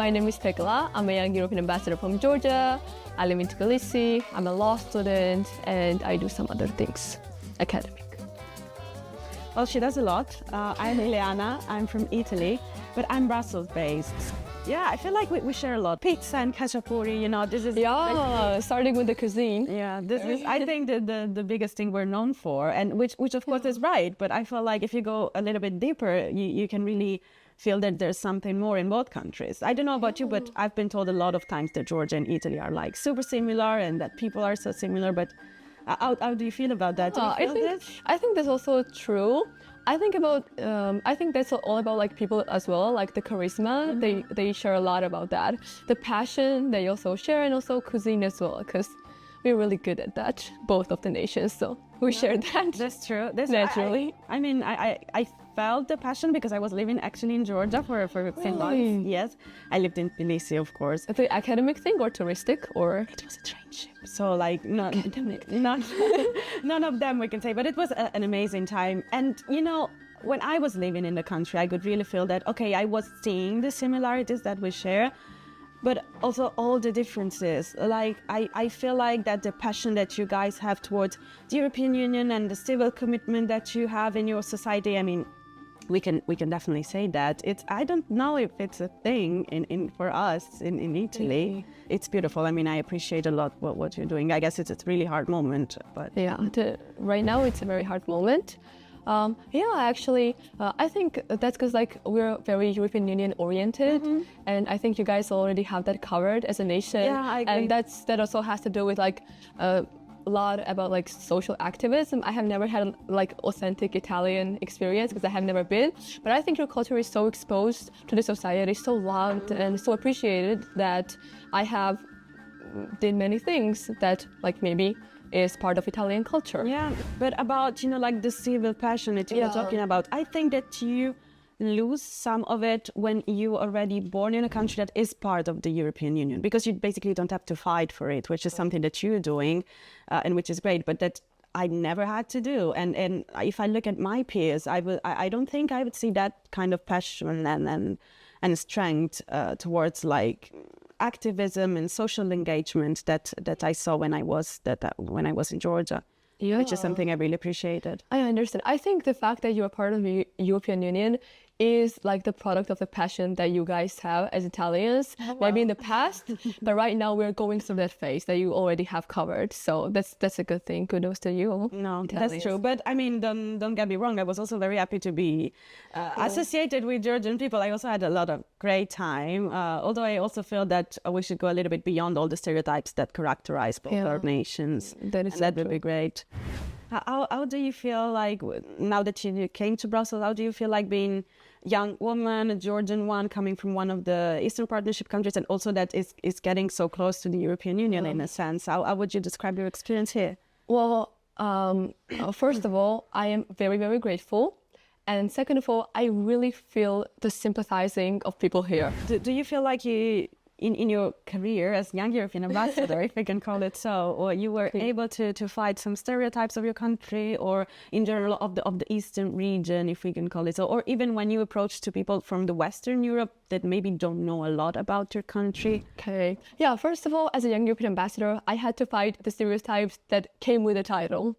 my name is Tekla. I'm a young European ambassador from Georgia. I live in Tbilisi. I'm a law student, and I do some other things, academic. Well, she does a lot. I'm Ileana. I'm from Italy, but I'm Brussels-based. Yeah, I feel like we share a lot. Pizza and khachapuri, you know, this is... Yeah, starting with the cuisine. Yeah, this is, I think, the biggest thing we're known for, and which of course is right, but I feel like if you go a little bit deeper, you can really feel that there's something more in both countries. I don't know about you, but I've been told a lot of times that Georgia and Italy are like super similar and that people are so similar, but how do you feel about that? Do you feel I think that's also true. I think that's all about like people as well, like the charisma. They share a lot about that. The passion they also share, and also cuisine as well, because we're really good at that, both of the nations. So we share that. That's true. Naturally. I felt the passion because I was living actually in Georgia for a few months. Yes, I lived in Tbilisi, of course. The academic thing or touristic, or it was a trainship. So like none of them we can say, but it was an amazing time. And you know, when I was living in the country, I could really feel that, okay, I was seeing the similarities that we share, but also all the differences. Like I feel like that the passion that you guys have towards the European Union and the civil commitment that you have in your society, I mean, we can definitely say that. I don't know if it's a thing for us in Italy. It's beautiful. I mean, I appreciate a lot what you're doing. I guess it's a really hard moment, but yeah, right now it's a very hard moment. Actually, I think that's because like we're very European Union oriented, and I think you guys already have that covered as a nation. Yeah, I agree. And that also has to do with like a lot about like social activism. I have never had like authentic Italian experience because I have never been, but I think your culture is so exposed to the society, so loved and so appreciated that I have did many things that like maybe is part of Italian culture. Yeah, but about, you know, like the civil passion that you were talking about, I think that you lose some of it when you already born in a country that is part of the European Union, because you basically don't have to fight for it, which is something that you're doing and which is great, but that I never had to do. And if I look at my peers, I don't think I would see that kind of passion and strength towards like activism and social engagement that I saw when I was in Georgia. Yeah. Which is something I really appreciated. I understand. I think the fact that you are part of the European Union is like the product of the passion that you guys have as Italians, maybe in the past, but right now we're going through that phase that you already have covered. So that's a good thing. Kudos to you. No, Italians. That's true. But I mean, don't get me wrong. I was also very happy to be associated with Georgian people. I also had a lot of great time. Although I also feel that we should go a little bit beyond all the stereotypes that characterize both our nations. That would be great. How do you feel like, now that you came to Brussels, how do you feel like being a young woman, a Georgian one, coming from one of the Eastern Partnership countries, and also that is getting so close to the European Union in a sense? How would you describe your experience here? Well, first of all, I am very, very grateful. And second of all, I really feel the sympathizing of people here. Do you feel like you... In your career as young European ambassador, if we can call it so, or you were able to fight some stereotypes of your country, or in general of the Eastern region, if we can call it so, or even when you approach to people from the Western Europe that maybe don't know a lot about your country? Okay. Yeah, first of all, as a young European ambassador, I had to fight the stereotypes that came with the title.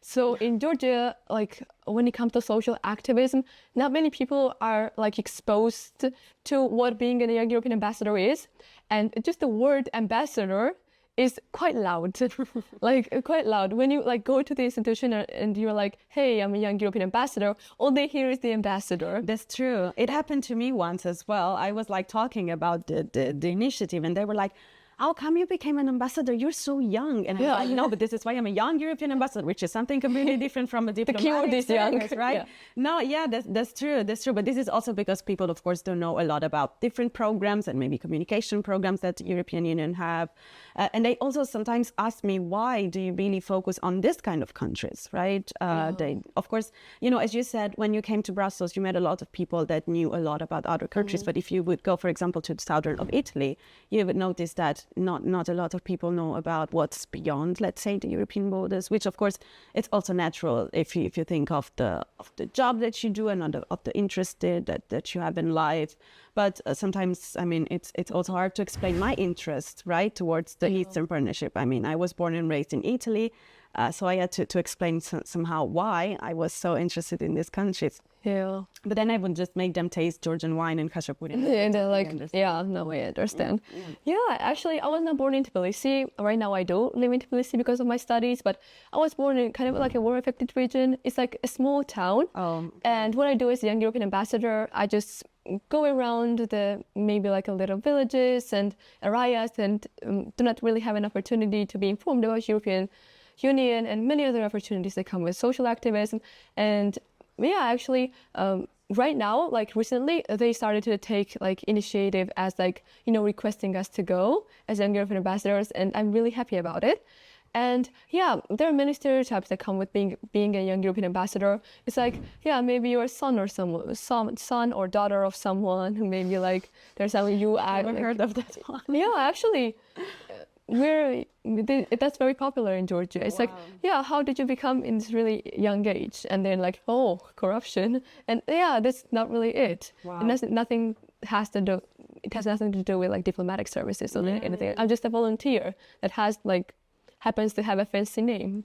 So in Georgia, like when it comes to social activism, not many people are like exposed to what being a young European ambassador is. And just the word ambassador is quite loud, like quite loud. When you like go to the institution and you're like, hey, I'm a young European ambassador, all they hear is the ambassador. That's true. It happened to me once as well. I was like talking about the initiative and they were like, how come you became an ambassador? You're so young. And I know, but this is why I'm a young European ambassador, which is something completely different from a diplomatic The keyword is young, right? Yeah. No, yeah, that's true. That's true. But this is also because people, of course, don't know a lot about different programs and maybe communication programs that the European Union have. And they also sometimes ask me, why do you really focus on this kind of countries, right? They, of course, you know, as you said, when you came to Brussels, you met a lot of people that knew a lot about other countries. But if you would go, for example, to the southern of Italy, you would notice that that not a lot of people know about what's beyond, let's say, the European borders, which of course it's also natural if you think of the job that you do and of the interest that you have in life. But sometimes, I mean, it's also hard to explain my interest, right, towards the Eastern Partnership. I mean, I was born and raised in Italy, so I had to explain somehow why I was so interested in these countries. Yeah. But then I would just make them taste Georgian wine and khachapuri. And they're like, yeah, no, I understand. Yeah, actually, I was not born in Tbilisi. Right now, I do live in Tbilisi because of my studies, but I was born in kind of like a war-affected region. It's like a small town. And what I do as a young European ambassador, I just go around the maybe like a little villages and areas and do not really have an opportunity to be informed about European Union and many other opportunities that come with social activism. And yeah, actually, right now, like recently, they started to take like initiative as like, you know, requesting us to go as young European ambassadors, and I'm really happy about it. And yeah, there are many stereotypes that come with being a young European ambassador. It's like, yeah, maybe you're a son or son or daughter of someone who maybe like there's something you act. I've heard of that one. Yeah, actually, that's very popular in Georgia. It's like, yeah, how did you become in this really young age? And then like, oh, corruption. And yeah, that's not really it. And it has nothing to do with like diplomatic services or anything. I'm just a volunteer that happens to have a fancy name,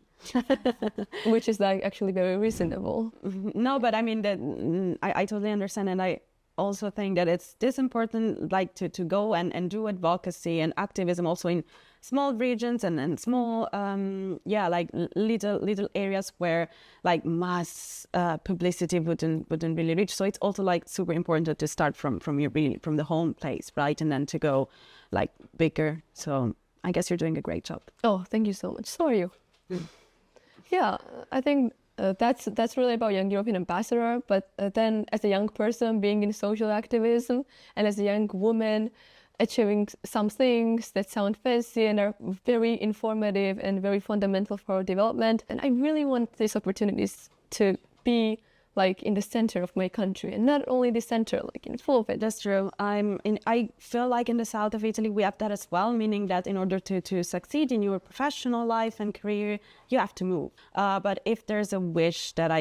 which is like actually very reasonable. No, but I mean I totally understand, and I also think that it's this important, like to go and do advocacy and activism also in small regions and small like little areas where like mass publicity wouldn't really reach. So it's also like super important to start from the home place, right, and then to go like bigger. So I guess you're doing a great job. Oh, thank you so much. So are you. Yeah, I think that's really about young European ambassador. But then as a young person being in social activism and as a young woman achieving some things that sound fancy and are very informative and very fundamental for our development. And I really want these opportunities to be like in the center of my country, and not only the center, like in full of it. That's true. I feel like in the south of Italy we have that as well, meaning that in order to succeed in your professional life and career, you have to move. But if there's a wish that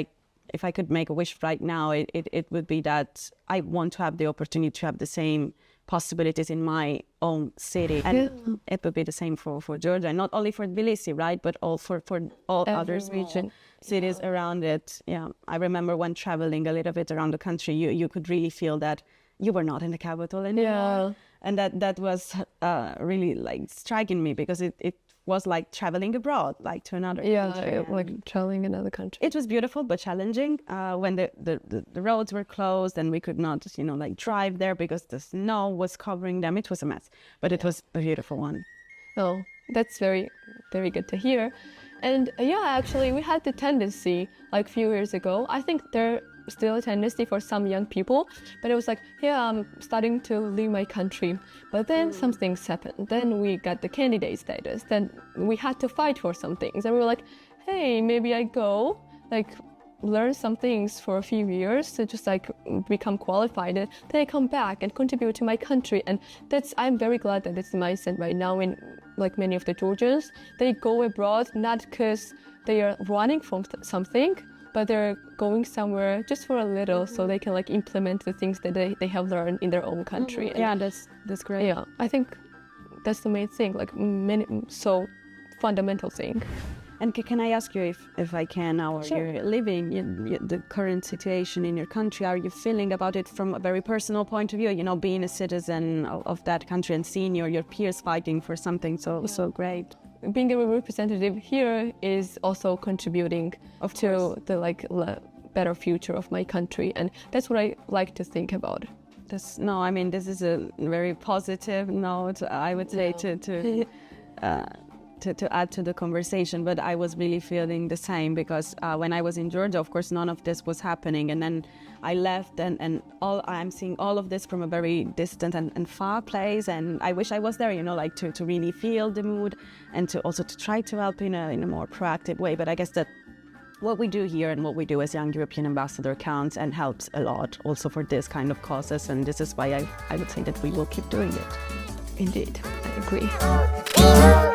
if I could make a wish right now, it would be that I want to have the opportunity to have the same possibilities in my own city, and it would be the same for Georgia, not only for Tbilisi, right, but all for all other cities around it. Yeah, I remember when traveling a little bit around the country, you could really feel that you were not in the capital anymore, and that was really like striking me, because it was like traveling abroad, like to another country. Like traveling another country. It was beautiful but challenging when the roads were closed and we could not, like drive there because the snow was covering them. It was a mess, but it was a beautiful one. Oh, that's very, very good to hear. And actually, we had the tendency like a few years ago. I think there still a tendency for some young people, but it was like, I'm starting to leave my country. But then some things happened. Then we got the candidate status. Then we had to fight for some things. And we were like, hey, maybe I go, like, learn some things for a few years to just like become qualified. And then I come back and contribute to my country. And I'm very glad that it's the mindset right now in like many of the Georgians. They go abroad not because they are running from something, but they're going somewhere just for a little so they can like implement the things that they have learned in their own country. Yeah, that's great. Yeah, I think that's the main thing, like so fundamental thing. And can I ask you if I can now, you're living the current situation in your country, are you feeling about it from a very personal point of view, being a citizen of that country and seeing your peers fighting for something so great? Being a representative here is also contributing to the better future of my country, and that's what I like to think about. This is a very positive note, I would say, to add to the conversation, but I was really feeling the same, because when I was in Georgia, of course, none of this was happening, and then I left, and I'm seeing all of this from a very distant and far place, and I wish I was there, to really feel the mood, and to also to try to help in a more proactive way. But I guess that what we do here and what we do as Young European Ambassador counts and helps a lot also for this kind of causes, and this is why I would say that we will keep doing it. Indeed. agree.